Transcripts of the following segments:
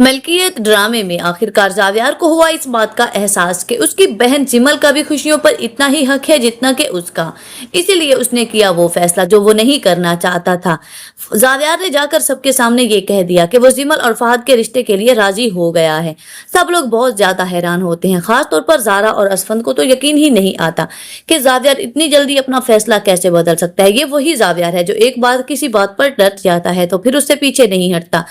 मलकियत ड्रामे में आखिरकार जावियार को हुआ इस बात का एहसास कि उसकी बहन जिमल का भी खुशियों पर इतना ही हक है जितना कि उसका। इसीलिए उसने किया वो फैसला जो वो नहीं करना चाहता था। जावियार ने जाकर सबके सामने ये कह दिया कि वो जिमल और फहद के रिश्ते के लिए राजी हो गया है। सब लोग बहुत ज्यादा हैरान होते हैं, खास तौर पर जारा और असफंद को तो यकीन ही नहीं आता कि जावियार इतनी जल्दी अपना फैसला कैसे बदल सकता है। ये वही जावियार है जो एक बार किसी बात पर डर जाता है तो फिर उससे पीछे नहीं हटता।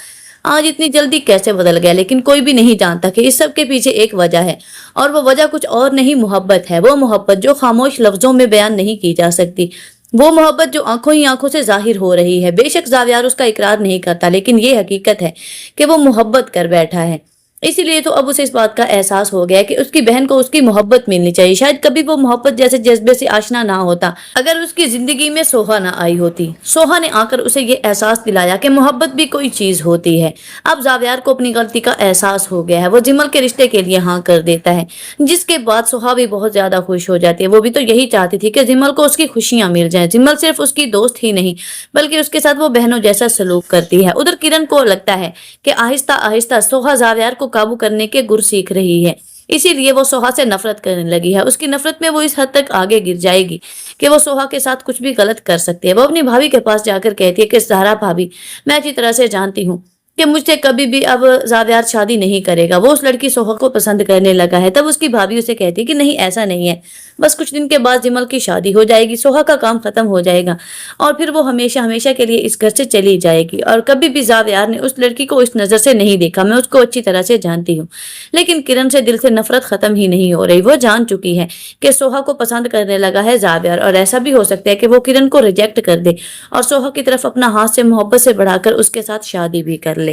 आज इतनी जल्दी कैसे बदल गया, लेकिन कोई भी नहीं जानता कि इस सब के पीछे एक वजह है, और वो वजह कुछ और नहीं, मोहब्बत है। वो मोहब्बत जो खामोश लफ्जों में बयान नहीं की जा सकती, वो मोहब्बत जो आंखों ही आंखों से जाहिर हो रही है। बेशक जावियार उसका इकरार नहीं करता, लेकिन ये हकीकत है कि वो मोहब्बत कर बैठा है। इसीलिए तो अब उसे इस बात का एहसास हो गया कि उसकी बहन को उसकी मोहब्बत मिलनी चाहिए। शायद कभी वो मोहब्बत जैसे जज्बे से आशना ना होता अगर उसकी जिंदगी में सोहा ना आई होती। सोहा ने आकर उसे ये एहसास दिलाया कि मोहब्बत भी कोई चीज होती है। अब जावियार को अपनी गलती का एहसास हो गया है। वो जिमल के रिश्ते के लिए हाँ कर देता है, जिसके बाद सोहा भी बहुत ज्यादा खुश हो जाती है। वो भी तो यही चाहती थी कि जिमल को उसकी खुशियां मिल जाएं। जिमल सिर्फ उसकी दोस्त ही नहीं बल्कि उसके साथ वो बहनों जैसा सलूक करती है। उधर किरण को लगता है कि आहिस्ता आहिस्ता सोहा जावियार को काबू करने के गुर सीख रही है। इसीलिए वो सोहा से नफरत करने लगी है। उसकी नफरत में वो इस हद तक आगे गिर जाएगी कि वो सोहा के साथ कुछ भी गलत कर सकती है। वो अपनी भाभी के पास जाकर कहती है कि ज़हरा भाभी, मैं अच्छी तरह से जानती हूँ कि मुझसे कभी भी अब जावियार शादी नहीं करेगा। वो उस लड़की सोहा को पसंद करने लगा है। तब उसकी भाभी उसे कहती है कि नहीं, ऐसा नहीं है, बस कुछ दिन के बाद जिमल की शादी हो जाएगी, सोहा का काम खत्म हो जाएगा और फिर वो हमेशा हमेशा के लिए इस घर से चली जाएगी। और कभी भी जावियार ने उस लड़की को इस नजर से नहीं देखा, मैं उसको अच्छी तरह से जानती हूँ। लेकिन किरण से दिल से नफरत खत्म ही नहीं हो रही। वो जान चुकी है कि सोहा को पसंद करने लगा है जावियार, और ऐसा भी हो सकता है कि वो किरण को रिजेक्ट कर दे और सोहा की तरफ अपना हाथ से मोहब्बत से बढ़ाकर उसके साथ शादी भी कर ले।